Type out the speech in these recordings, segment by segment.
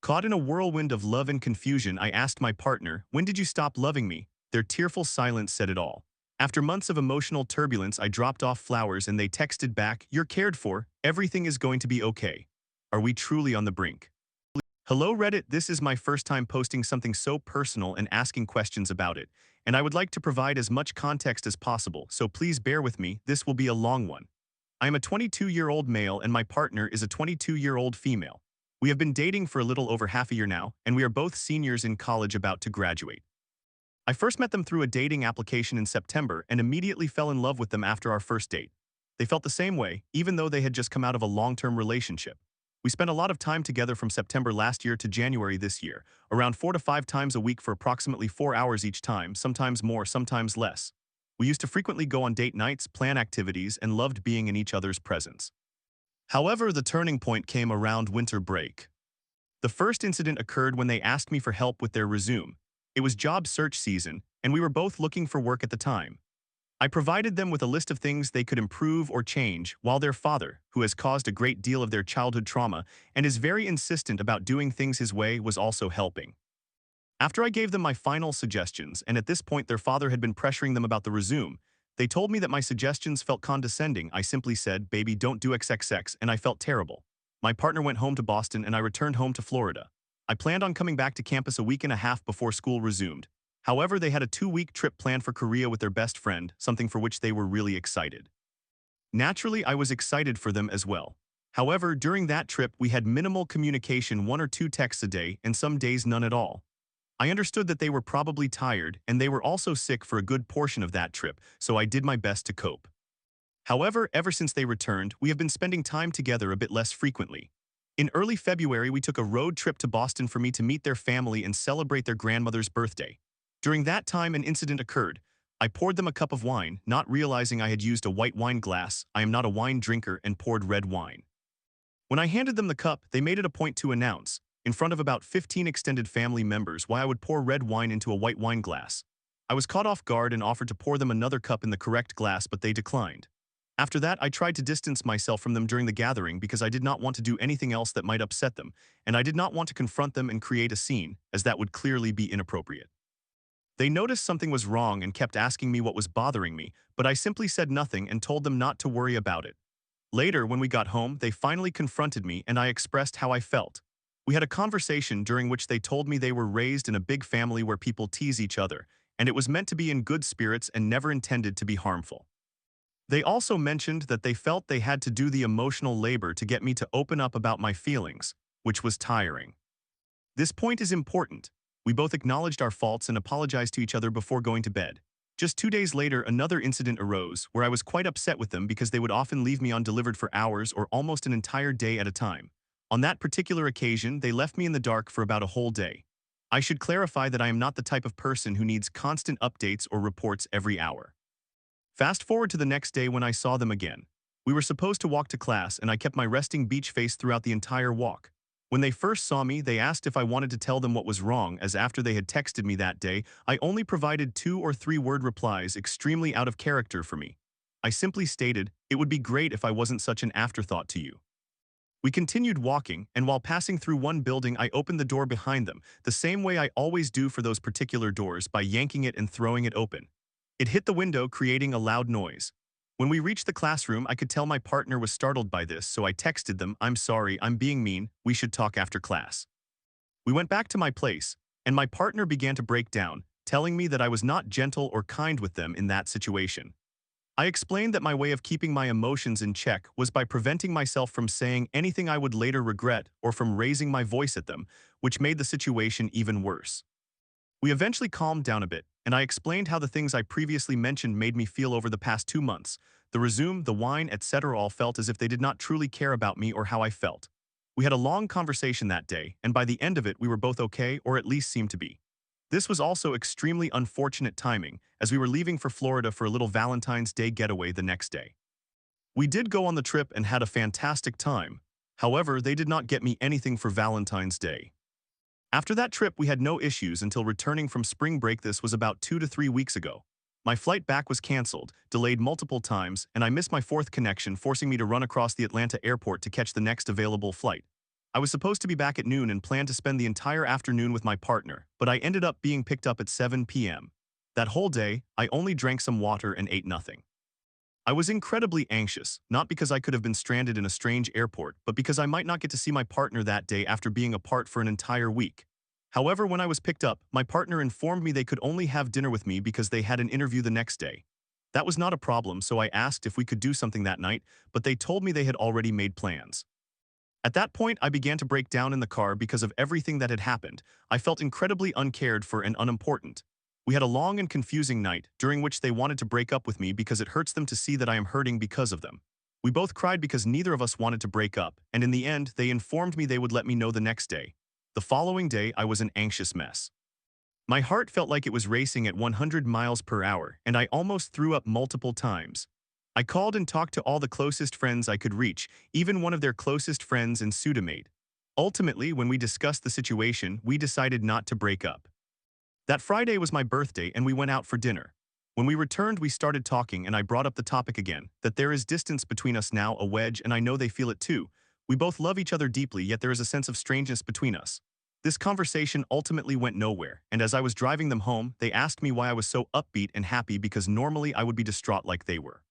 Caught in a whirlwind of love and confusion, I asked my partner, "When did you stop loving me?" Their tearful silence said it all. After months of emotional turbulence, I dropped off flowers and they texted back, "You're cared for, everything is going to be okay." Are we truly on the brink? Hello Reddit, this is my first time posting something so personal and asking questions about it, and I would like to provide as much context as possible, so please bear with me, this will be a long one. I am a 22-year-old male and my partner is a 22-year-old female. We have been dating for a little over half a year now, and we are both seniors in college about to graduate. I first met them through a dating application in September and immediately fell in love with them after our first date. They felt the same way, even though they had just come out of a long-term relationship. We spent a lot of time together from September last year to January this year, around 4 to 5 times a week for approximately 4 hours each time, sometimes more, sometimes less. We used to frequently go on date nights, plan activities, and loved being in each other's presence. However, the turning point came around winter break. The first incident occurred when they asked me for help with their resume. It was job search season, and we were both looking for work at the time. I provided them with a list of things they could improve or change, while their father, who has caused a great deal of their childhood trauma and is very insistent about doing things his way, was also helping. After I gave them my final suggestions, and at this point their father had been pressuring them about the resume, they told me that my suggestions felt condescending. I simply said, "Baby, don't do XXX," and I felt terrible. My partner went home to Boston and I returned home to Florida. I planned on coming back to campus a week and a half before school resumed. However, they had a 2-week trip planned for Korea with their best friend, something for which they were really excited. Naturally, I was excited for them as well. However, during that trip, we had minimal communication, 1 or 2 texts a day, and some days none at all. I understood that they were probably tired, and they were also sick for a good portion of that trip, so I did my best to cope. However, ever since they returned, we have been spending time together a bit less frequently. In early February, we took a road trip to Boston for me to meet their family and celebrate their grandmother's birthday. During that time, an incident occurred. I poured them a cup of wine, not realizing I had used a white wine glass. I am not a wine drinker, and poured red wine. When I handed them the cup, they made it a point to announce, in front of about 15 extended family members, why I would pour red wine into a white wine glass. I was caught off guard and offered to pour them another cup in the correct glass, but they declined. After that, I tried to distance myself from them during the gathering because I did not want to do anything else that might upset them, and I did not want to confront them and create a scene, as that would clearly be inappropriate. They noticed something was wrong and kept asking me what was bothering me, but I simply said nothing and told them not to worry about it. Later, when we got home, they finally confronted me and I expressed how I felt. We had a conversation during which they told me they were raised in a big family where people tease each other, and it was meant to be in good spirits and never intended to be harmful. They also mentioned that they felt they had to do the emotional labor to get me to open up about my feelings, which was tiring. This point is important. We both acknowledged our faults and apologized to each other before going to bed. Just 2 days later, another incident arose where I was quite upset with them because they would often leave me undelivered for hours or almost an entire day at a time. On that particular occasion, they left me in the dark for about a whole day. I should clarify that I am not the type of person who needs constant updates or reports every hour. Fast forward to the next day when I saw them again. We were supposed to walk to class and I kept my resting beach face throughout the entire walk. When they first saw me, they asked if I wanted to tell them what was wrong, as after they had texted me that day, I only provided 2 or 3 word replies, extremely out of character for me. I simply stated, "It would be great if I wasn't such an afterthought to you." We continued walking, and while passing through one building, I opened the door behind them, the same way I always do for those particular doors, by yanking it and throwing it open. It hit the window, creating a loud noise. When we reached the classroom, I could tell my partner was startled by this, so I texted them, "I'm sorry, I'm being mean, we should talk after class." We went back to my place, and my partner began to break down, telling me that I was not gentle or kind with them in that situation. I explained that my way of keeping my emotions in check was by preventing myself from saying anything I would later regret or from raising my voice at them, which made the situation even worse. We eventually calmed down a bit, and I explained how the things I previously mentioned made me feel over the past 2 months. The resume, the wine, etc. all felt as if they did not truly care about me or how I felt. We had a long conversation that day, and by the end of it we were both okay, or at least seemed to be. This was also extremely unfortunate timing, as we were leaving for Florida for a little Valentine's Day getaway the next day. We did go on the trip and had a fantastic time. However, they did not get me anything for Valentine's Day. After that trip, we had no issues until returning from spring break. This was about 2 to 3 weeks ago. My flight back was canceled, delayed multiple times, and I missed my 4th connection, forcing me to run across the Atlanta airport to catch the next available flight. I was supposed to be back at noon and planned to spend the entire afternoon with my partner, but I ended up being picked up at 7 p.m. That whole day, I only drank some water and ate nothing. I was incredibly anxious, not because I could have been stranded in a strange airport, but because I might not get to see my partner that day after being apart for an entire week. However, when I was picked up, my partner informed me they could only have dinner with me because they had an interview the next day. That was not a problem, so I asked if we could do something that night, but they told me they had already made plans. At that point, I began to break down in the car because of everything that had happened. I felt incredibly uncared for and unimportant. We had a long and confusing night, during which they wanted to break up with me because it hurts them to see that I am hurting because of them. We both cried because neither of us wanted to break up, and in the end, they informed me they would let me know the next day. The following day, I was an anxious mess. My heart felt like it was racing at 100 miles per hour, and I almost threw up multiple times. I called and talked to all the closest friends I could reach, even one of their closest friends and pseudomate. Ultimately, when we discussed the situation, we decided not to break up. That Friday was my birthday and we went out for dinner. When we returned, we started talking and I brought up the topic again, that there is distance between us now, a wedge, and I know they feel it too. We both love each other deeply, yet there is a sense of strangeness between us. This conversation ultimately went nowhere, and as I was driving them home, they asked me why I was so upbeat and happy because normally I would be distraught like they were.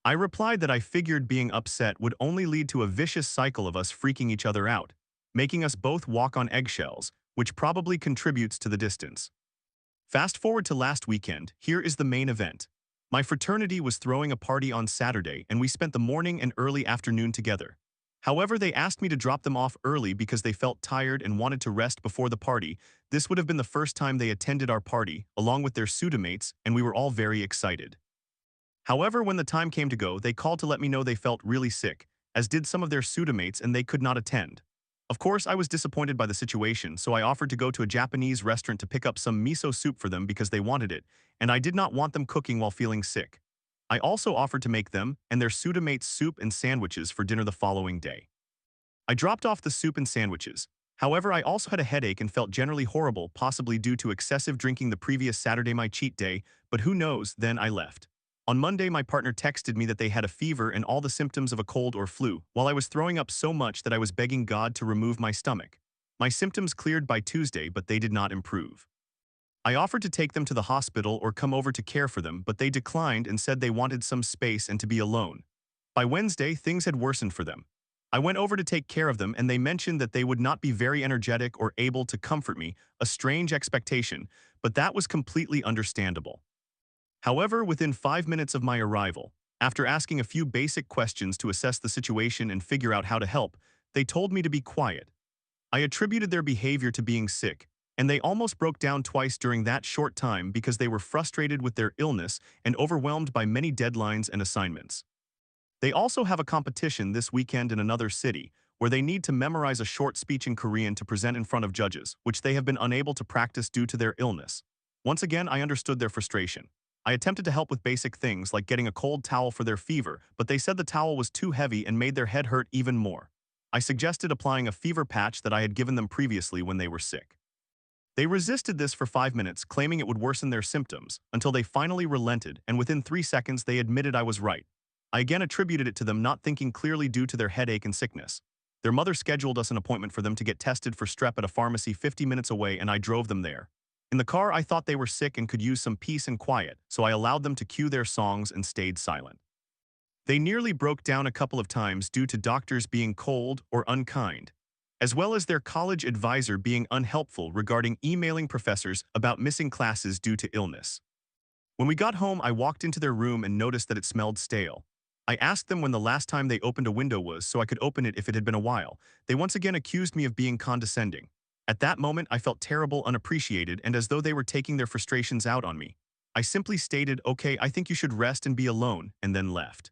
I replied that I figured being upset would only lead to a vicious cycle of us freaking each other out, making us both walk on eggshells, which probably contributes to the distance. Fast forward to last weekend, here is the main event. My fraternity was throwing a party on Saturday and we spent the morning and early afternoon together. However, they asked me to drop them off early because they felt tired and wanted to rest before the party. This would have been the first time they attended our party, along with their pseudomates, and we were all very excited. However, when the time came to go, they called to let me know they felt really sick, as did some of their pseudomates, and they could not attend. Of course, I was disappointed by the situation, so I offered to go to a Japanese restaurant to pick up some miso soup for them because they wanted it, and I did not want them cooking while feeling sick. I also offered to make them and their pseudomates soup and sandwiches for dinner the following day. I dropped off the soup and sandwiches. However, I also had a headache and felt generally horrible, possibly due to excessive drinking the previous Saturday, my cheat day, but who knows, then I left. On Monday, my partner texted me that they had a fever and all the symptoms of a cold or flu, while I was throwing up so much that I was begging God to remove my stomach. My symptoms cleared by Tuesday, but they did not improve. I offered to take them to the hospital or come over to care for them, but they declined and said they wanted some space and to be alone. By Wednesday, things had worsened for them. I went over to take care of them and they mentioned that they would not be very energetic or able to comfort me, a strange expectation, but that was completely understandable. However, within 5 minutes of my arrival, after asking a few basic questions to assess the situation and figure out how to help, they told me to be quiet. I attributed their behavior to being sick, and they almost broke down twice during that short time because they were frustrated with their illness and overwhelmed by many deadlines and assignments. They also have a competition this weekend in another city, where they need to memorize a short speech in Korean to present in front of judges, which they have been unable to practice due to their illness. Once again, I understood their frustration. I attempted to help with basic things like getting a cold towel for their fever, but they said the towel was too heavy and made their head hurt even more. I suggested applying a fever patch that I had given them previously when they were sick. They resisted this for 5 minutes, claiming it would worsen their symptoms, until they finally relented, and within 3 seconds they admitted I was right. I again attributed it to them not thinking clearly due to their headache and sickness. Their mother scheduled us an appointment for them to get tested for strep at a pharmacy 50 minutes away, and I drove them there. In the car, I thought they were sick and could use some peace and quiet, so I allowed them to cue their songs and stayed silent. They nearly broke down a couple of times due to doctors being cold or unkind, as well as their college advisor being unhelpful regarding emailing professors about missing classes due to illness. When we got home, I walked into their room and noticed that it smelled stale. I asked them when the last time they opened a window was so I could open it if it had been a while. They once again accused me of being condescending. At that moment, I felt terrible, unappreciated, and as though they were taking their frustrations out on me. I simply stated, "Okay, I think you should rest and be alone," and then left.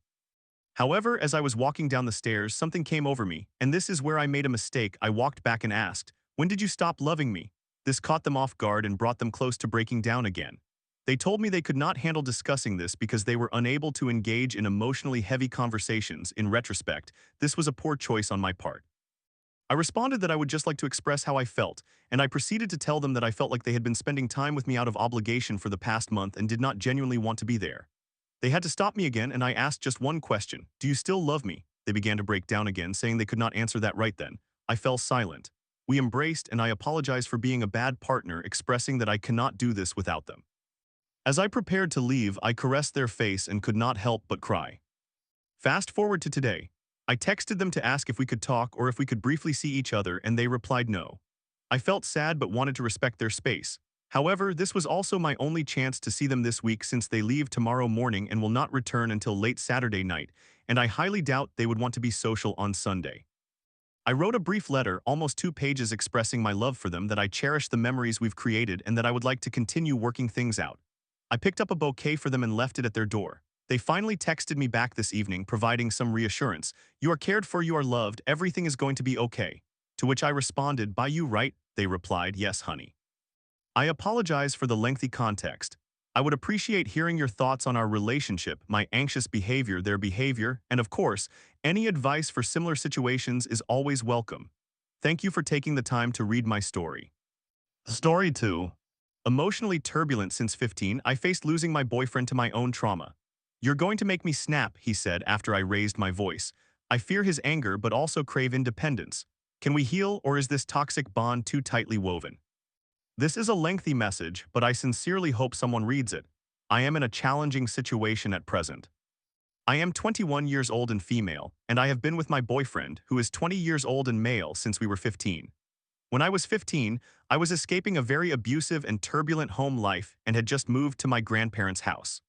However, as I was walking down the stairs, something came over me, and this is where I made a mistake. I walked back and asked, "When did you stop loving me?" This caught them off guard and brought them close to breaking down again. They told me they could not handle discussing this because they were unable to engage in emotionally heavy conversations. In retrospect, this was a poor choice on my part. I responded that I would just like to express how I felt, and I proceeded to tell them that I felt like they had been spending time with me out of obligation for the past month and did not genuinely want to be there. They had to stop me again, and I asked just one question: "Do you still love me?" They began to break down again, saying they could not answer that right then. I fell silent. We embraced and I apologized for being a bad partner, expressing that I cannot do this without them. As I prepared to leave, I caressed their face and could not help but cry. Fast forward to today. I texted them to ask if we could talk or if we could briefly see each other, and they replied no. I felt sad but wanted to respect their space. However, this was also my only chance to see them this week since they leave tomorrow morning and will not return until late Saturday night, and I highly doubt they would want to be social on Sunday. I wrote a brief letter, almost 2 pages, expressing my love for them, that I cherish the memories we've created and that I would like to continue working things out. I picked up a bouquet for them and left it at their door. They finally texted me back this evening, providing some reassurance. "You are cared for, you are loved, everything is going to be okay." To which I responded, "By you, right?" They replied, "Yes, honey." I apologize for the lengthy context. I would appreciate hearing your thoughts on our relationship, my anxious behavior, their behavior, and of course, any advice for similar situations is always welcome. Thank you for taking the time to read my story. Story 2. Emotionally turbulent since 15, I faced losing my boyfriend to my own trauma. "You're going to make me snap," he said after I raised my voice. "I fear his anger but also crave independence. Can we heal, or is this toxic bond too tightly woven?" This is a lengthy message, but I sincerely hope someone reads it. I am in a challenging situation at present. I am 21 years old and female, and I have been with my boyfriend, who is 20 years old and male, since we were 15. When I was 15, I was escaping a very abusive and turbulent home life and had just moved to my grandparents' house.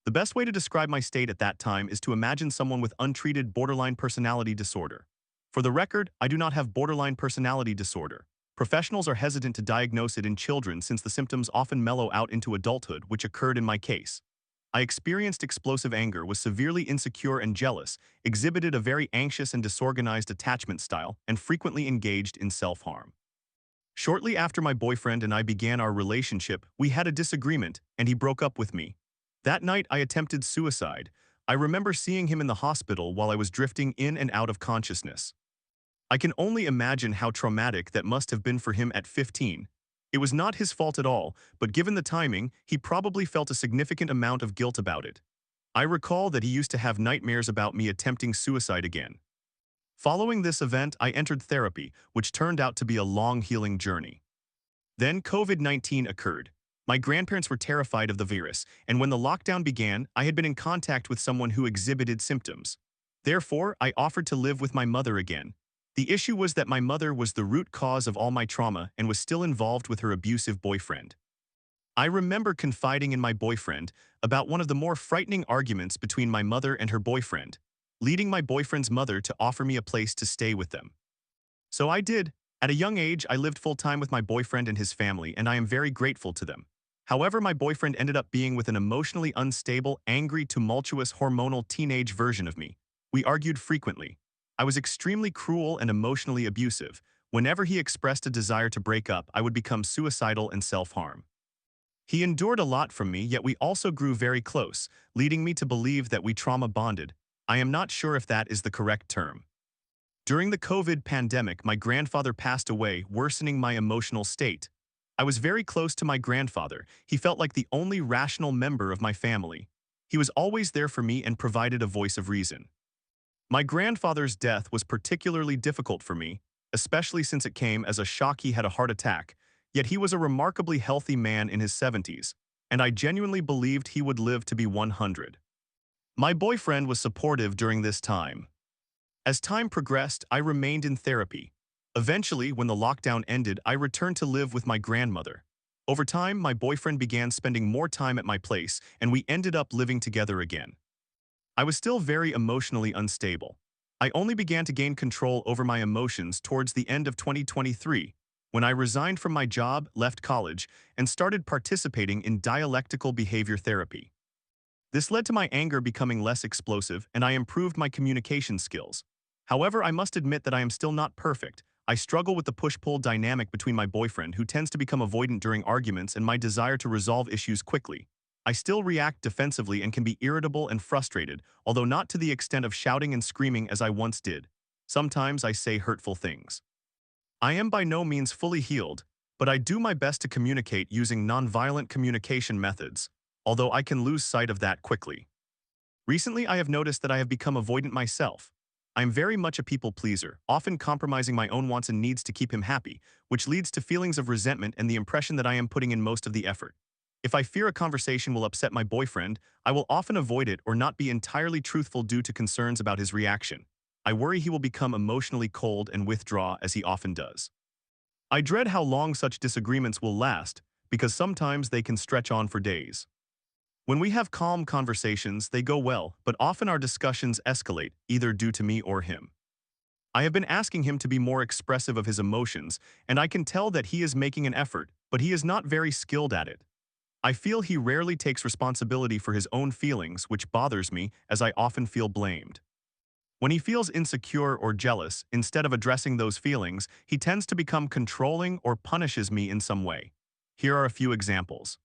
The best way to describe my state at that time is to imagine someone with untreated borderline personality disorder. For the record, I do not have borderline personality disorder. Professionals are hesitant to diagnose it in children since the symptoms often mellow out into adulthood, which occurred in my case. I experienced explosive anger, was severely insecure and jealous, exhibited a very anxious and disorganized attachment style, and frequently engaged in self-harm. Shortly after my boyfriend and I began our relationship, we had a disagreement, and he broke up with me. That night, I attempted suicide. I remember seeing him in the hospital while I was drifting in and out of consciousness. I can only imagine how traumatic that must have been for him at 15. It was not his fault at all, but given the timing, he probably felt a significant amount of guilt about it. I recall that he used to have nightmares about me attempting suicide again. Following this event, I entered therapy, which turned out to be a long healing journey. Then COVID-19 occurred. My grandparents were terrified of the virus, and when the lockdown began, I had been in contact with someone who exhibited symptoms. Therefore, I offered to live with my mother again. The issue was that my mother was the root cause of all my trauma and was still involved with her abusive boyfriend. I remember confiding in my boyfriend about one of the more frightening arguments between my mother and her boyfriend, leading my boyfriend's mother to offer me a place to stay with them. So I did. At a young age, I lived full-time with my boyfriend and his family, and I am very grateful to them. However, my boyfriend ended up being with an emotionally unstable, angry, tumultuous, hormonal teenage version of me. We argued frequently. I was extremely cruel and emotionally abusive. Whenever he expressed a desire to break up, I would become suicidal and self-harm. He endured a lot from me, yet we also grew very close, leading me to believe that we trauma bonded. I am not sure if that is the correct term. During the COVID pandemic, my grandfather passed away, worsening my emotional state. I was very close to my grandfather. He felt like the only rational member of my family. He was always there for me and provided a voice of reason. My grandfather's death was particularly difficult for me, especially since it came as a shock. He had a heart attack, yet he was a remarkably healthy man in his 70s, and I genuinely believed he would live to be 100. My boyfriend was supportive during this time. As time progressed, I remained in therapy. Eventually, when the lockdown ended, I returned to live with my grandmother. Over time, my boyfriend began spending more time at my place, and we ended up living together again. I was still very emotionally unstable. I only began to gain control over my emotions towards the end of 2023, when I resigned from my job, left college, and started participating in dialectical behavior therapy. This led to my anger becoming less explosive, and I improved my communication skills. However, I must admit that I am still not perfect. I struggle with the push-pull dynamic between my boyfriend, who tends to become avoidant during arguments, and my desire to resolve issues quickly. I still react defensively and can be irritable and frustrated, although not to the extent of shouting and screaming as I once did. Sometimes I say hurtful things. I am by no means fully healed, but I do my best to communicate using nonviolent communication methods, although I can lose sight of that quickly. Recently, I have noticed that I have become avoidant myself. I am very much a people pleaser, often compromising my own wants and needs to keep him happy, which leads to feelings of resentment and the impression that I am putting in most of the effort. If I fear a conversation will upset my boyfriend, I will often avoid it or not be entirely truthful due to concerns about his reaction. I worry he will become emotionally cold and withdraw as he often does. I dread how long such disagreements will last, because sometimes they can stretch on for days. When we have calm conversations, they go well, but often our discussions escalate, either due to me or him. I have been asking him to be more expressive of his emotions, and I can tell that he is making an effort, but he is not very skilled at it. I feel he rarely takes responsibility for his own feelings, which bothers me as I often feel blamed. When he feels insecure or jealous, instead of addressing those feelings, he tends to become controlling or punishes me in some way. Here are a few examples.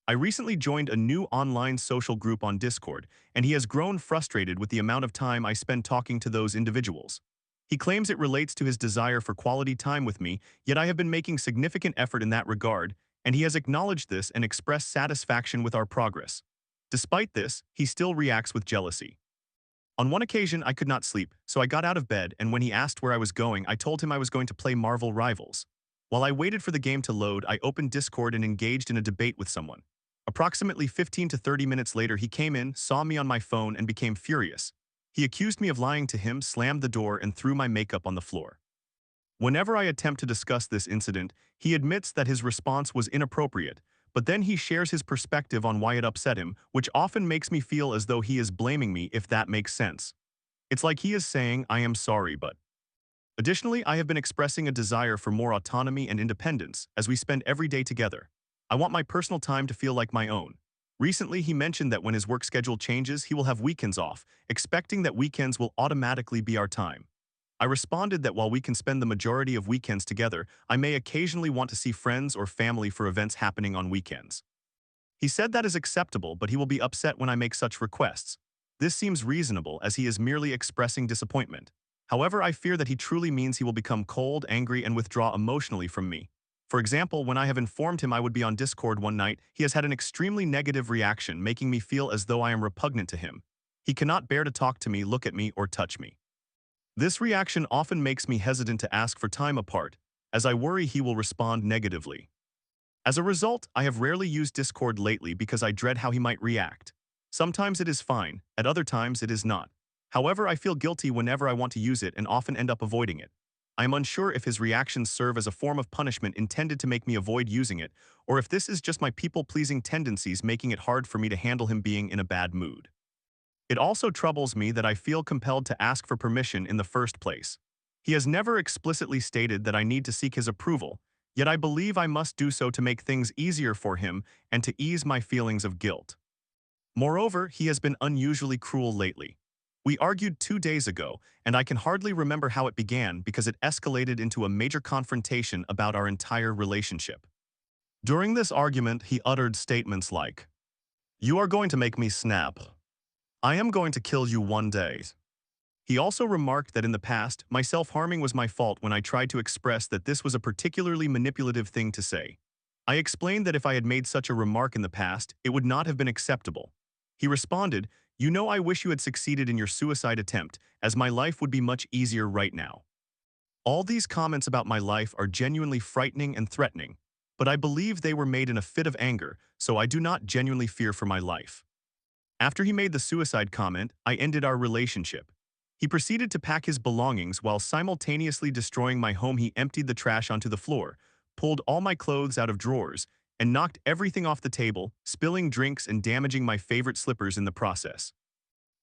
I recently joined a new online social group on Discord, and he has grown frustrated with the amount of time I spend talking to those individuals. He claims it relates to his desire for quality time with me, yet I have been making significant effort in that regard, and he has acknowledged this and expressed satisfaction with our progress. Despite this, he still reacts with jealousy. On one occasion, I could not sleep, so I got out of bed, and when he asked where I was going, I told him I was going to play Marvel Rivals. While I waited for the game to load, I opened Discord and engaged in a debate with someone. Approximately 15 to 30 minutes later, he came in, saw me on my phone, and became furious. He accused me of lying to him, slammed the door, and threw my makeup on the floor. Whenever I attempt to discuss this incident, he admits that his response was inappropriate, but then he shares his perspective on why it upset him, which often makes me feel as though he is blaming me, if that makes sense. It's like he is saying, I am sorry, but. Additionally, I have been expressing a desire for more autonomy and independence as we spend every day together. I want my personal time to feel like my own. Recently, he mentioned that when his work schedule changes, he will have weekends off, expecting that weekends will automatically be our time. I responded that while we can spend the majority of weekends together, I may occasionally want to see friends or family for events happening on weekends. He said that is acceptable, but he will be upset when I make such requests. This seems reasonable as he is merely expressing disappointment. However, I fear that he truly means he will become cold, angry, and withdraw emotionally from me. For example, when I have informed him I would be on Discord one night, he has had an extremely negative reaction, making me feel as though I am repugnant to him. He cannot bear to talk to me, look at me, or touch me. This reaction often makes me hesitant to ask for time apart, as I worry he will respond negatively. As a result, I have rarely used Discord lately because I dread how he might react. Sometimes it is fine, at other times it is not. However, I feel guilty whenever I want to use it and often end up avoiding it. I am unsure if his reactions serve as a form of punishment intended to make me avoid using it, or if this is just my people-pleasing tendencies making it hard for me to handle him being in a bad mood. It also troubles me that I feel compelled to ask for permission in the first place. He has never explicitly stated that I need to seek his approval, yet I believe I must do so to make things easier for him and to ease my feelings of guilt. Moreover, he has been unusually cruel lately. We argued 2 days ago, and I can hardly remember how it began because it escalated into a major confrontation about our entire relationship. During this argument, he uttered statements like, "You are going to make me snap. I am going to kill you one day." He also remarked that in the past, my self-harming was my fault when I tried to express that this was a particularly manipulative thing to say. I explained that if I had made such a remark in the past, it would not have been acceptable. He responded, "You know, I wish you had succeeded in your suicide attempt, as my life would be much easier right now." All these comments about my life are genuinely frightening and threatening, but I believe they were made in a fit of anger, so I do not genuinely fear for my life. After he made the suicide comment, I ended our relationship. He proceeded to pack his belongings while simultaneously destroying my home. He emptied the trash onto the floor, pulled all my clothes out of drawers, and knocked everything off the table, spilling drinks and damaging my favorite slippers in the process.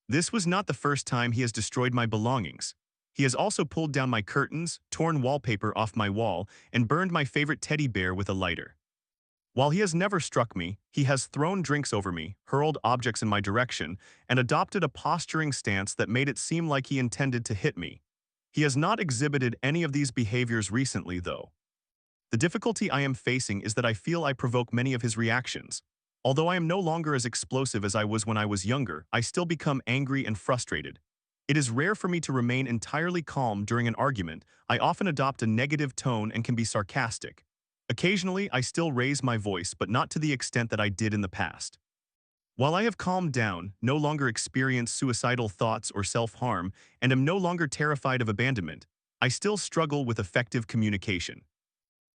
This was not the first time he has destroyed my belongings. He has also pulled down my curtains, torn wallpaper off my wall, and burned my favorite teddy bear with a lighter. While he has never struck me, he has thrown drinks over me, hurled objects in my direction, and adopted a posturing stance that made it seem like he intended to hit me. He has not exhibited any of these behaviors recently, though. The difficulty I am facing is that I feel I provoke many of his reactions. Although I am no longer as explosive as I was when I was younger, I still become angry and frustrated. It is rare for me to remain entirely calm during an argument. I often adopt a negative tone and can be sarcastic. Occasionally, I still raise my voice, but not to the extent that I did in the past. While I have calmed down, no longer experience suicidal thoughts or self-harm, and am no longer terrified of abandonment, I still struggle with effective communication.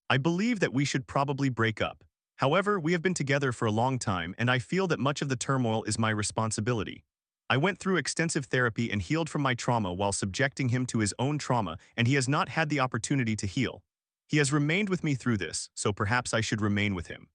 I believe that we should probably break up. However, we have been together for a long time, and I feel that much of the turmoil is my responsibility. I went through extensive therapy and healed from my trauma while subjecting him to his own trauma, and he has not had the opportunity to heal. He has remained with me through this, so perhaps I should remain with him.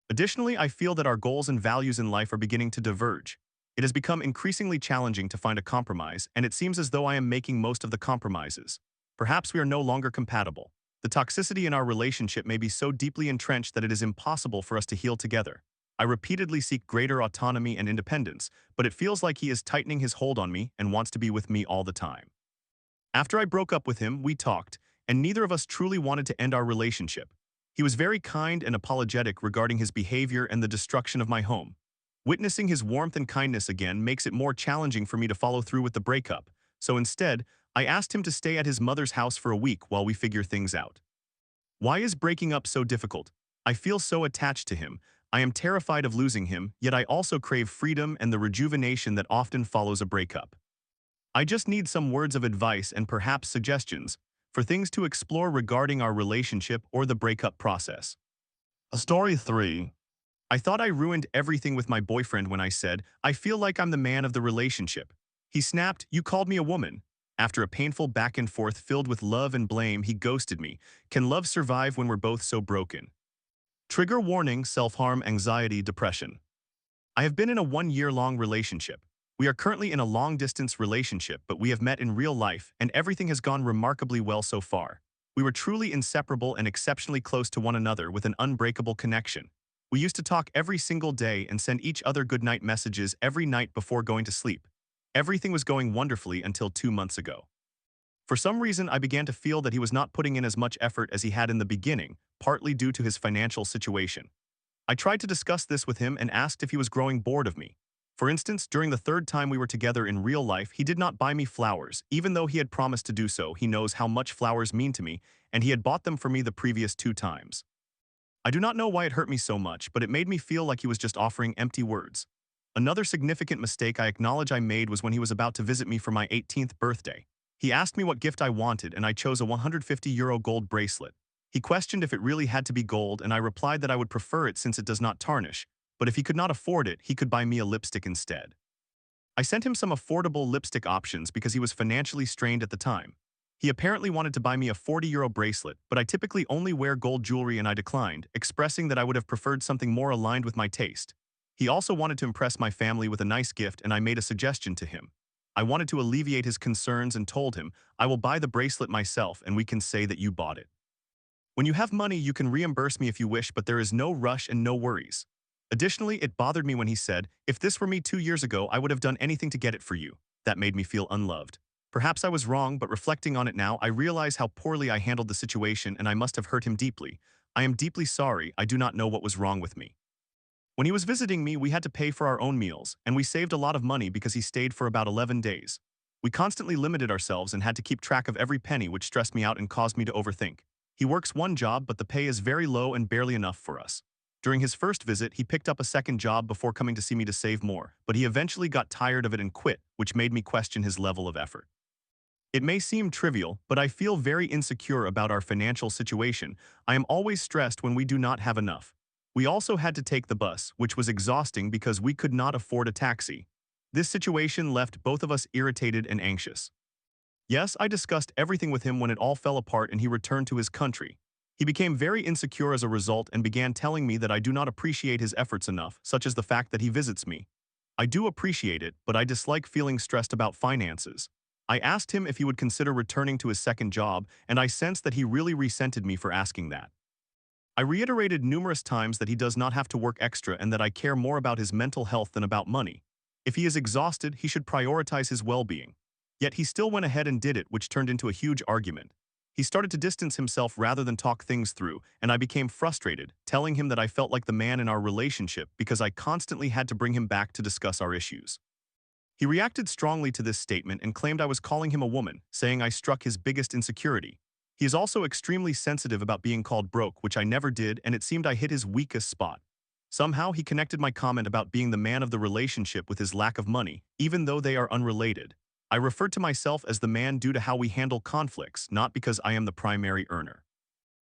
Additionally, I feel that our goals and values in life are beginning to diverge. It has become increasingly challenging to find a compromise, and it seems as though I am making most of the compromises. Perhaps we are no longer compatible. The toxicity in our relationship may be so deeply entrenched that it is impossible for us to heal together. I repeatedly seek greater autonomy and independence, but it feels like he is tightening his hold on me and wants to be with me all the time. After I broke up with him, we talked, and neither of us truly wanted to end our relationship. He was very kind and apologetic regarding his behavior and the destruction of my home. Witnessing his warmth and kindness again makes it more challenging for me to follow through with the breakup, so instead, I asked him to stay at his mother's house for a week while we figure things out. Why is breaking up so difficult? I feel so attached to him. I am terrified of losing him, yet I also crave freedom and the rejuvenation that often follows a breakup. I just need some words of advice and perhaps suggestions for things to explore regarding our relationship or the breakup process. Story 3. I thought I ruined everything with my boyfriend when I said, I feel like I'm the man of the relationship. He snapped, you called me a woman. After a painful back and forth filled with love and blame, he ghosted me. Can love survive when we're both so broken? Trigger warning: self-harm, anxiety, depression. I have been in a 1-year-long relationship. We are currently in a long-distance relationship, but we have met in real life, and everything has gone remarkably well so far. We were truly inseparable and exceptionally close to one another with an unbreakable connection. We used to talk every single day and send each other goodnight messages every night before going to sleep. Everything was going wonderfully until 2 months ago. For some reason, I began to feel that he was not putting in as much effort as he had in the beginning, partly due to his financial situation. I tried to discuss this with him and asked if he was growing bored of me. For instance, during the third time we were together in real life, he did not buy me flowers, even though he had promised to do so. He knows how much flowers mean to me, and he had bought them for me the previous 2 times. I do not know why it hurt me so much, but it made me feel like he was just offering empty words. Another significant mistake I acknowledge I made was when he was about to visit me for my 18th birthday. He asked me what gift I wanted, and I chose a €150 gold bracelet. He questioned if it really had to be gold, and I replied that I would prefer it since it does not tarnish, but if he could not afford it, he could buy me a lipstick instead. I sent him some affordable lipstick options because he was financially strained at the time. He apparently wanted to buy me a €40 bracelet, but I typically only wear gold jewelry and I declined, expressing that I would have preferred something more aligned with my taste. He also wanted to impress my family with a nice gift, and I made a suggestion to him. I wanted to alleviate his concerns and told him, I will buy the bracelet myself and we can say that you bought it. When you have money, you can reimburse me if you wish, but there is no rush and no worries. Additionally, it bothered me when he said, if this were me 2 years ago, I would have done anything to get it for you. That made me feel unloved. Perhaps I was wrong, but reflecting on it now, I realize how poorly I handled the situation and I must have hurt him deeply. I am deeply sorry. I do not know what was wrong with me. When he was visiting me, we had to pay for our own meals, and we saved a lot of money because he stayed for about 11 days. We constantly limited ourselves and had to keep track of every penny, which stressed me out and caused me to overthink. He works one job, but the pay is very low and barely enough for us. During his first visit, he picked up a second job before coming to see me to save more, but he eventually got tired of it and quit, which made me question his level of effort. It may seem trivial, but I feel very insecure about our financial situation. I am always stressed when we do not have enough. We also had to take the bus, which was exhausting because we could not afford a taxi. This situation left both of us irritated and anxious. Yes, I discussed everything with him when it all fell apart and he returned to his country. He became very insecure as a result and began telling me that I do not appreciate his efforts enough, such as the fact that he visits me. I do appreciate it, but I dislike feeling stressed about finances. I asked him if he would consider returning to his second job, and I sensed that he really resented me for asking that. I reiterated numerous times that he does not have to work extra and that I care more about his mental health than about money. If he is exhausted, he should prioritize his well-being. Yet he still went ahead and did it, which turned into a huge argument. He started to distance himself rather than talk things through, and I became frustrated, telling him that I felt like the man in our relationship because I constantly had to bring him back to discuss our issues. He reacted strongly to this statement and claimed I was calling him a woman, saying I struck his biggest insecurity. He is also extremely sensitive about being called broke, which I never did, and it seemed I hit his weakest spot. Somehow, he connected my comment about being the man of the relationship with his lack of money, even though they are unrelated. I referred to myself as the man due to how we handle conflicts, not because I am the primary earner.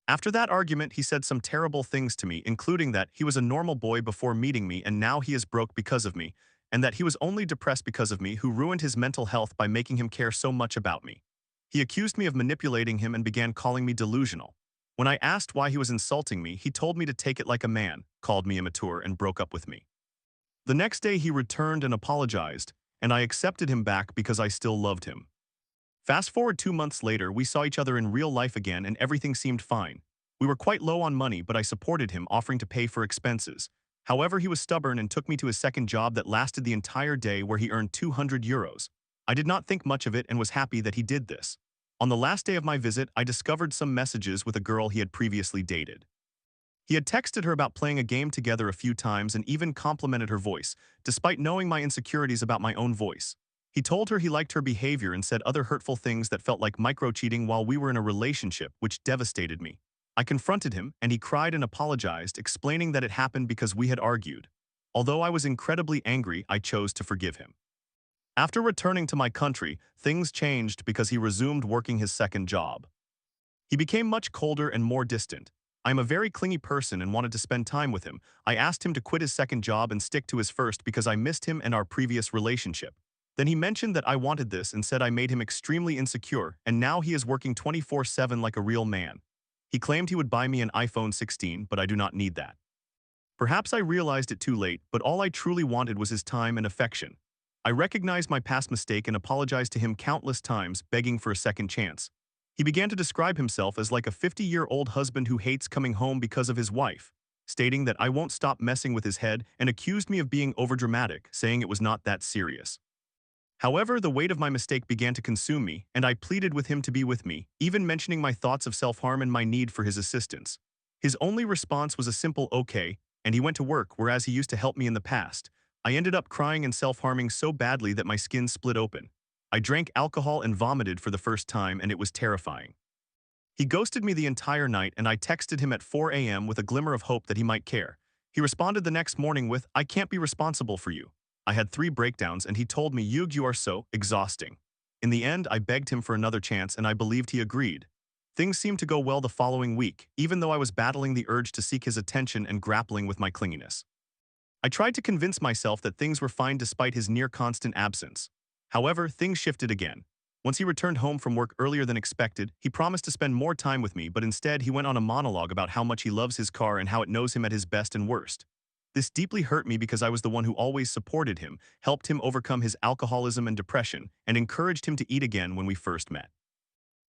After that argument, he said some terrible things to me, including that he was a normal boy before meeting me and now he is broke because of me, and that he was only depressed because of me, who ruined his mental health by making him care so much about me. He accused me of manipulating him and began calling me delusional. When I asked why he was insulting me, he told me to take it like a man, called me immature, and broke up with me. The next day he returned and apologized, and I accepted him back because I still loved him. Fast forward 2 months later, we saw each other in real life again and everything seemed fine. We were quite low on money, but I supported him, offering to pay for expenses. However, he was stubborn and took me to his second job that lasted the entire day, where he earned €200. I did not think much of it and was happy that he did this. On the last day of my visit, I discovered some messages with a girl he had previously dated. He had texted her about playing a game together a few times and even complimented her voice, despite knowing my insecurities about my own voice. He told her he liked her behavior and said other hurtful things that felt like micro-cheating while we were in a relationship, which devastated me. I confronted him, and he cried and apologized, explaining that it happened because we had argued. Although I was incredibly angry, I chose to forgive him. After returning to my country, things changed because he resumed working his second job. He became much colder and more distant. I am a very clingy person and wanted to spend time with him. I asked him to quit his second job and stick to his first because I missed him and our previous relationship. Then he mentioned that I wanted this and said I made him extremely insecure, and now he is working 24/7 like a real man. He claimed he would buy me an iPhone 16, but I do not need that. Perhaps I realized it too late, but all I truly wanted was his time and affection. I recognized my past mistake and apologized to him countless times, begging for a second chance. He began to describe himself as like a 50-year-old husband who hates coming home because of his wife, stating that I won't stop messing with his head, and accused me of being overdramatic, saying it was not that serious. However, the weight of my mistake began to consume me, and I pleaded with him to be with me, even mentioning my thoughts of self-harm and my need for his assistance. His only response was a simple okay, and he went to work, whereas he used to help me in the past. I ended up crying and self-harming so badly that my skin split open. I drank alcohol and vomited for the first time, and it was terrifying. He ghosted me the entire night, and I texted him at 4 a.m. with a glimmer of hope that he might care. He responded the next morning with, "I can't be responsible for you." I had 3 breakdowns, and he told me, "Yug, you are so exhausting." In the end, I begged him for another chance, and I believed he agreed. Things seemed to go well the following week, even though I was battling the urge to seek his attention and grappling with my clinginess. I tried to convince myself that things were fine despite his near-constant absence. However, things shifted again. Once he returned home from work earlier than expected, he promised to spend more time with me, but instead he went on a monologue about how much he loves his car and how it knows him at his best and worst. This deeply hurt me because I was the one who always supported him, helped him overcome his alcoholism and depression, and encouraged him to eat again when we first met.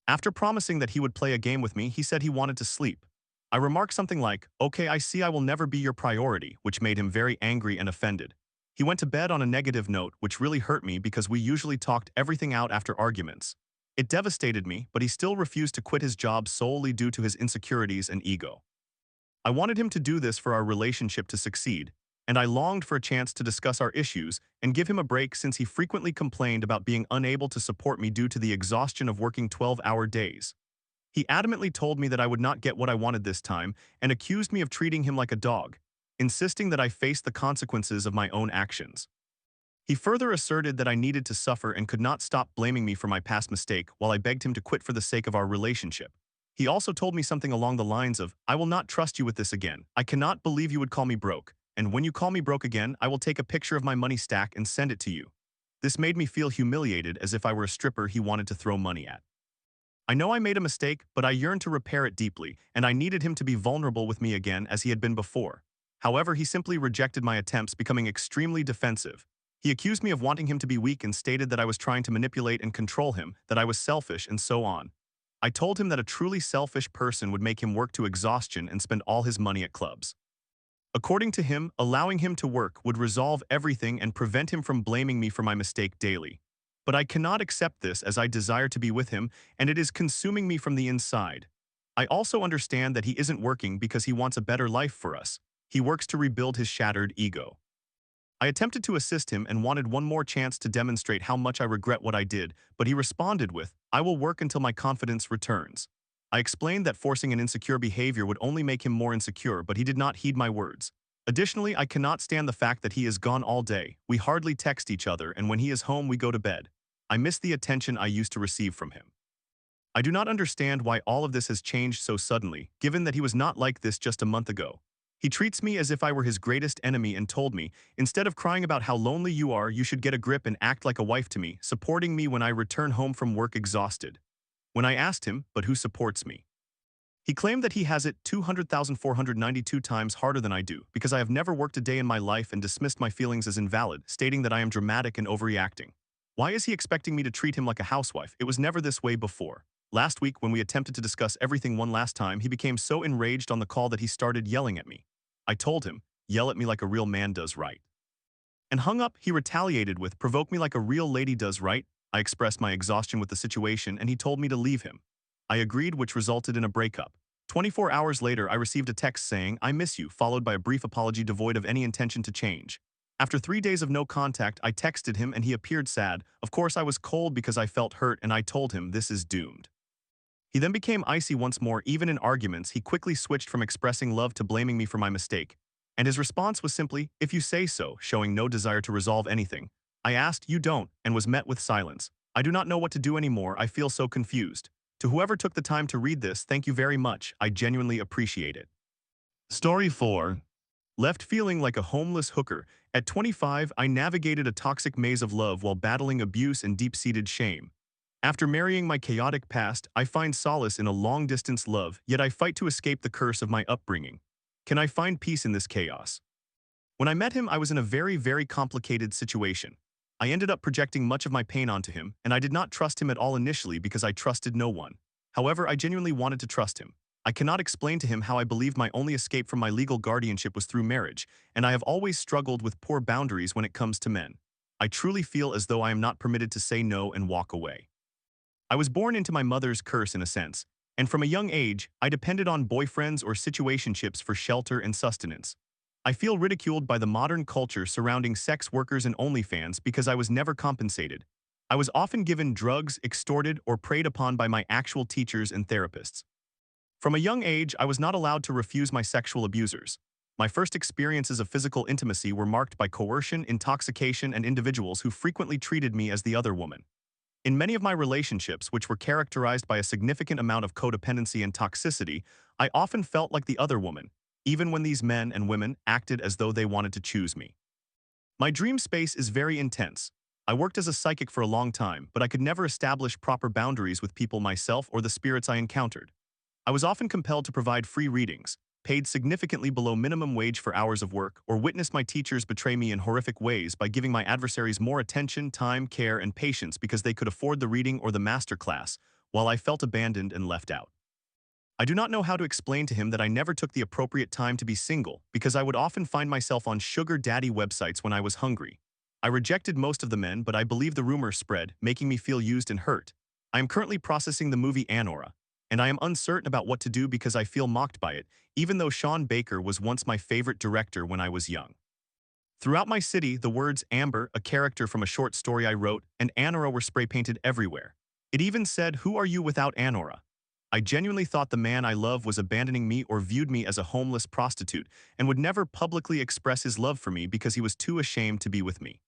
After promising that he would play a game with me, he said he wanted to sleep. I remarked something like, "Okay, I see I will never be your priority," which made him very angry and offended. He went to bed on a negative note, which really hurt me because we usually talked everything out after arguments. It devastated me, but he still refused to quit his job solely due to his insecurities and ego. I wanted him to do this for our relationship to succeed, and I longed for a chance to discuss our issues and give him a break, since he frequently complained about being unable to support me due to the exhaustion of working 12-hour days. He adamantly told me that I would not get what I wanted this time and accused me of treating him like a dog, insisting that I face the consequences of my own actions. He further asserted that I needed to suffer and could not stop blaming me for my past mistake while I begged him to quit for the sake of our relationship. He also told me something along the lines of, "I will not trust you with this again. I cannot believe you would call me broke, and when you call me broke again, I will take a picture of my money stack and send it to you." This made me feel humiliated, as if I were a stripper he wanted to throw money at. I know I made a mistake, but I yearned to repair it deeply, and I needed him to be vulnerable with me again as he had been before. However, he simply rejected my attempts, becoming extremely defensive. He accused me of wanting him to be weak and stated that I was trying to manipulate and control him, that I was selfish, and so on. I told him that a truly selfish person would make him work to exhaustion and spend all his money at clubs. According to him, allowing him to work would resolve everything and prevent him from blaming me for my mistake daily. But I cannot accept this, as I desire to be with him, and it is consuming me from the inside. I also understand that he isn't working because he wants a better life for us. He works to rebuild his shattered ego. I attempted to assist him and wanted one more chance to demonstrate how much I regret what I did, but he responded with, "I will work until my confidence returns." I explained that forcing an insecure behavior would only make him more insecure, but he did not heed my words. Additionally, I cannot stand the fact that he is gone all day. We hardly text each other, and when he is home, we go to bed. I miss the attention I used to receive from him. I do not understand why all of this has changed so suddenly, given that he was not like this just a month ago. He treats me as if I were his greatest enemy and told me, instead of crying about how lonely you are, you should get a grip and act like a wife to me, supporting me when I return home from work exhausted. When I asked him, but who supports me? He claimed that he has it 200,492 times harder than I do because I have never worked a day in my life and dismissed my feelings as invalid, stating that I am dramatic and overreacting. Why is he expecting me to treat him like a housewife? It was never this way before. Last week, when we attempted to discuss everything one last time, he became so enraged on the call that he started yelling at me. I told him, yell at me like a real man does, right? And hung up. He retaliated with, provoke me like a real lady does, right? I expressed my exhaustion with the situation and he told me to leave him. I agreed, which resulted in a breakup. 24 hours later, I received a text saying, I miss you, followed by a brief apology devoid of any intention to change. After 3 days of no contact, I texted him and he appeared sad. Of course, I was cold because I felt hurt and I told him this is doomed. He then became icy once more. Even in arguments, he quickly switched from expressing love to blaming me for my mistake. And his response was simply, if you say so, showing no desire to resolve anything. I asked, you don't, and was met with silence. I do not know what to do anymore. I feel so confused. To whoever took the time to read this, thank you very much. I genuinely appreciate it. Story 4. Left feeling like a homeless hooker. At 25, I navigated a toxic maze of love while battling abuse and deep-seated shame. After marrying my chaotic past, I find solace in a long-distance love, yet I fight to escape the curse of my upbringing. Can I find peace in this chaos? When I met him, I was in a very complicated situation. I ended up projecting much of my pain onto him, and I did not trust him at all initially because I trusted no one. However, I genuinely wanted to trust him. I cannot explain to him how I believed my only escape from my legal guardianship was through marriage, and I have always struggled with poor boundaries when it comes to men. I truly feel as though I am not permitted to say no and walk away. I was born into my mother's curse in a sense, and from a young age, I depended on boyfriends or situationships for shelter and sustenance. I feel ridiculed by the modern culture surrounding sex workers and OnlyFans because I was never compensated. I was often given drugs, extorted, or preyed upon by my actual teachers and therapists. From a young age, I was not allowed to refuse my sexual abusers. My first experiences of physical intimacy were marked by coercion, intoxication, and individuals who frequently treated me as the other woman. In many of my relationships, which were characterized by a significant amount of codependency and toxicity, I often felt like the other woman, even when these men and women acted as though they wanted to choose me. My dream space is very intense. I worked as a psychic for a long time, but I could never establish proper boundaries with people myself or the spirits I encountered. I was often compelled to provide free readings, paid significantly below minimum wage for hours of work, or witnessed my teachers betray me in horrific ways by giving my adversaries more attention, time, care, and patience because they could afford the reading or the master class, while I felt abandoned and left out. I do not know how to explain to him that I never took the appropriate time to be single because I would often find myself on sugar daddy websites when I was hungry. I rejected most of the men, but I believe the rumors spread, making me feel used and hurt. I am currently processing the movie Anora, and I am uncertain about what to do because I feel mocked by it, even though Sean Baker was once my favorite director when I was young. Throughout my city, the words Amber, a character from a short story I wrote, and Anora were spray-painted everywhere. It even said, "Who are you without Anora?" I genuinely thought the man I love was abandoning me or viewed me as a homeless prostitute and would never publicly express his love for me because he was too ashamed to be with me.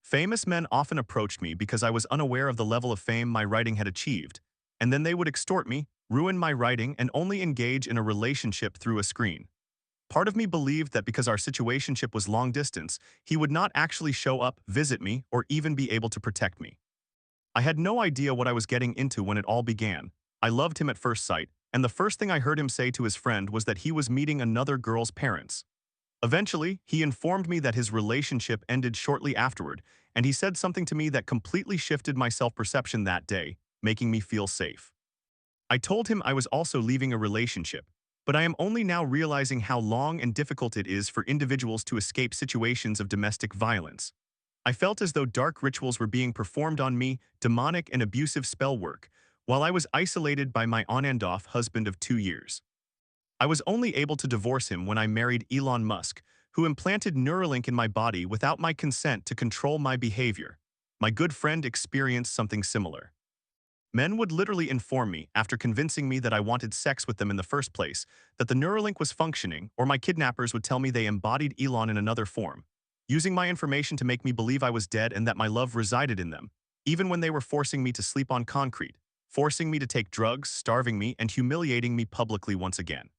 Famous men often approached me because I was unaware of the level of fame my writing had achieved, and then they would extort me, ruin my writing, and only engage in a relationship through a screen. Part of me believed that because our situationship was long distance, he would not actually show up, visit me, or even be able to protect me. I had no idea what I was getting into when it all began. I loved him at first sight, and the first thing I heard him say to his friend was that he was meeting another girl's parents. Eventually, he informed me that his relationship ended shortly afterward, and he said something to me that completely shifted my self-perception that day, making me feel safe. I told him I was also leaving a relationship, but I am only now realizing how long and difficult it is for individuals to escape situations of domestic violence. I felt as though dark rituals were being performed on me, demonic and abusive spell work, while I was isolated by my on-and-off husband of 2 years. I was only able to divorce him when I married Elon Musk, who implanted Neuralink in my body without my consent to control my behavior. My good friend experienced something similar. Men would literally inform me, after convincing me that I wanted sex with them in the first place, that the Neuralink was functioning, or my kidnappers would tell me they embodied Elon in another form, using my information to make me believe I was dead and that my love resided in them, even when they were forcing me to sleep on concrete, forcing me to take drugs, starving me, and humiliating me publicly once again.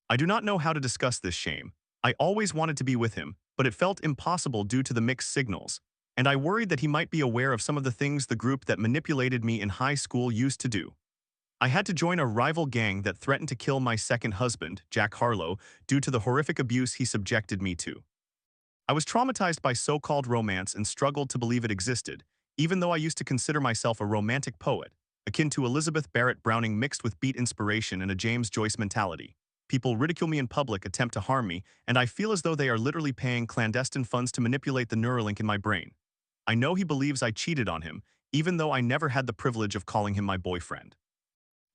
I do not know how to discuss this shame. I always wanted to be with him, but it felt impossible due to the mixed signals, and I worried that he might be aware of some of the things the group that manipulated me in high school used to do. I had to join a rival gang that threatened to kill my second husband, Jack Harlow, due to the horrific abuse he subjected me to. I was traumatized by so-called romance and struggled to believe it existed, even though I used to consider myself a romantic poet, akin to Elizabeth Barrett Browning mixed with beat inspiration and a James Joyce mentality. People ridicule me in public, attempt to harm me, and I feel as though they are literally paying clandestine funds to manipulate the Neuralink in my brain. I know he believes I cheated on him, even though I never had the privilege of calling him my boyfriend.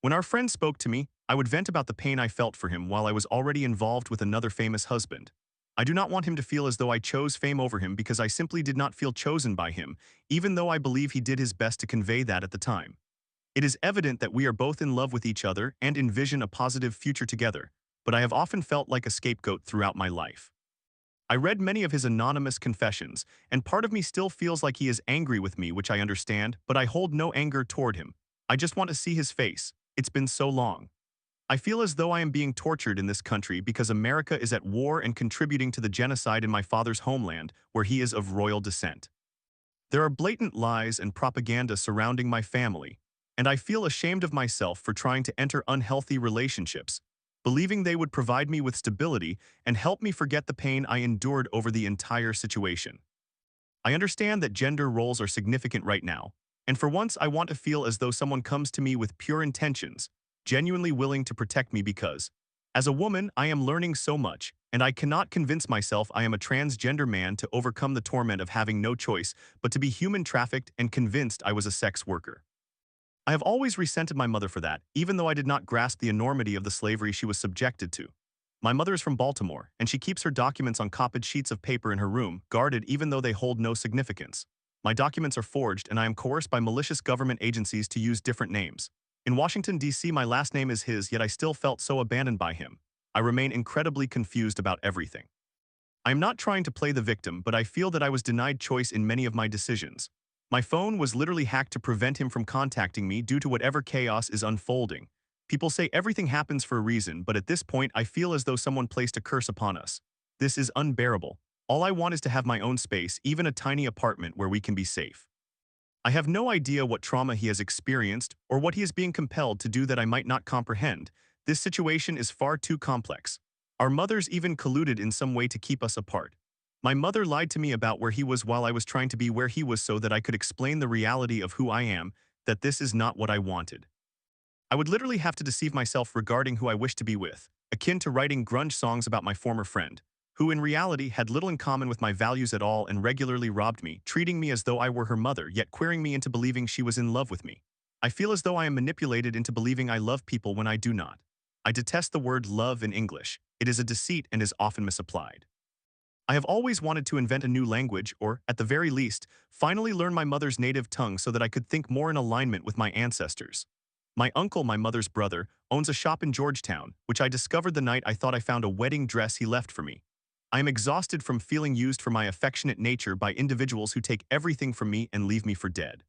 When our friend spoke to me, I would vent about the pain I felt for him while I was already involved with another famous husband. I do not want him to feel as though I chose fame over him because I simply did not feel chosen by him, even though I believe he did his best to convey that at the time. It is evident that we are both in love with each other and envision a positive future together, but I have often felt like a scapegoat throughout my life. I read many of his anonymous confessions, and part of me still feels like he is angry with me, which I understand, but I hold no anger toward him. I just want to see his face. It's been so long. I feel as though I am being tortured in this country because America is at war and contributing to the genocide in my father's homeland, where he is of royal descent. There are blatant lies and propaganda surrounding my family, and I feel ashamed of myself for trying to enter unhealthy relationships, believing they would provide me with stability and help me forget the pain I endured over the entire situation. I understand that gender roles are significant right now, and for once I want to feel as though someone comes to me with pure intentions, genuinely willing to protect me because, as a woman, I am learning so much, and I cannot convince myself I am a transgender man to overcome the torment of having no choice but to be human trafficked and convinced I was a sex worker. I have always resented my mother for that, even though I did not grasp the enormity of the slavery she was subjected to. My mother is from Baltimore, and she keeps her documents on copied sheets of paper in her room, guarded even though they hold no significance. My documents are forged, and I am coerced by malicious government agencies to use different names. In Washington, D.C., my last name is his, yet I still felt so abandoned by him. I remain incredibly confused about everything. I am not trying to play the victim, but I feel that I was denied choice in many of my decisions. My phone was literally hacked to prevent him from contacting me due to whatever chaos is unfolding. People say everything happens for a reason, but at this point I feel as though someone placed a curse upon us. This is unbearable. All I want is to have my own space, even a tiny apartment where we can be safe. I have no idea what trauma he has experienced or what he is being compelled to do that I might not comprehend. This situation is far too complex. Our mothers even colluded in some way to keep us apart. My mother lied to me about where he was while I was trying to be where he was so that I could explain the reality of who I am, that this is not what I wanted. I would literally have to deceive myself regarding who I wished to be with, akin to writing grunge songs about my former friend, who in reality had little in common with my values at all and regularly robbed me, treating me as though I were her mother, yet queering me into believing she was in love with me. I feel as though I am manipulated into believing I love people when I do not. I detest the word love in English. It is a deceit and is often misapplied. I have always wanted to invent a new language or, at the very least, finally learn my mother's native tongue so that I could think more in alignment with my ancestors. My uncle, my mother's brother, owns a shop in Georgetown, which I discovered the night I thought I found a wedding dress he left for me. I am exhausted from feeling used for my affectionate nature by individuals who take everything from me and leave me for dead.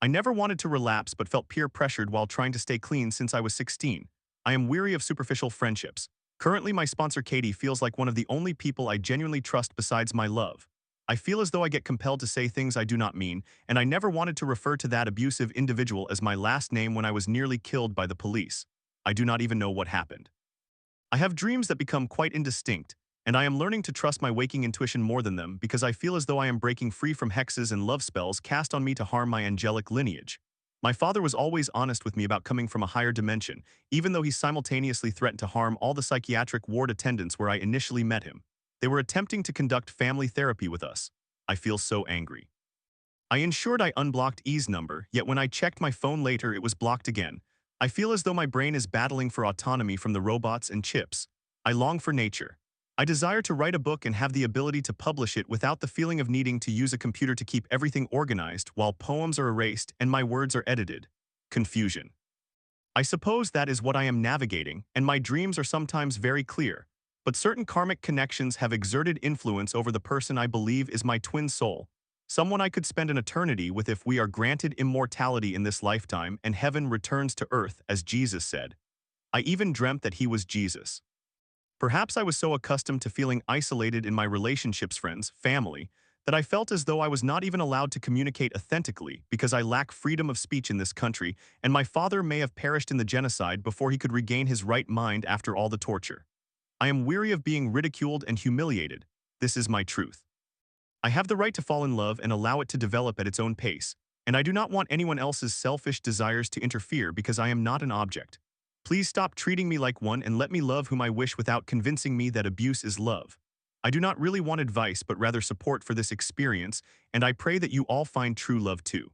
I never wanted to relapse but felt peer pressured while trying to stay clean since I was 16. I am weary of superficial friendships. Currently, my sponsor Katie feels like one of the only people I genuinely trust besides my love. I feel as though I get compelled to say things I do not mean, and I never wanted to refer to that abusive individual as my last name when I was nearly killed by the police. I do not even know what happened. I have dreams that become quite indistinct, and I am learning to trust my waking intuition more than them because I feel as though I am breaking free from hexes and love spells cast on me to harm my angelic lineage. My father was always honest with me about coming from a higher dimension, even though he simultaneously threatened to harm all the psychiatric ward attendants where I initially met him. They were attempting to conduct family therapy with us. I feel so angry. I ensured I unblocked E's number, yet when I checked my phone later it was blocked again. I feel as though my brain is battling for autonomy from the robots and chips. I long for nature. I desire to write a book and have the ability to publish it without the feeling of needing to use a computer to keep everything organized while poems are erased and my words are edited. confusion. I suppose that is what I am navigating, and my dreams are sometimes very clear. But certain karmic connections have exerted influence over the person I believe is my twin soul, someone I could spend an eternity with if we are granted immortality in this lifetime and heaven returns to earth, as Jesus said. I even dreamt that he was Jesus. Perhaps I was so accustomed to feeling isolated in my relationships, friends, family, that I felt as though I was not even allowed to communicate authentically because I lack freedom of speech in this country, and my father may have perished in the genocide before he could regain his right mind after all the torture. I am weary of being ridiculed and humiliated. This is my truth. I have the right to fall in love and allow it to develop at its own pace, and I do not want anyone else's selfish desires to interfere because I am not an object. Please stop treating me like one and let me love whom I wish without convincing me that abuse is love. I do not really want advice but rather support for this experience, and I pray that you all find true love too.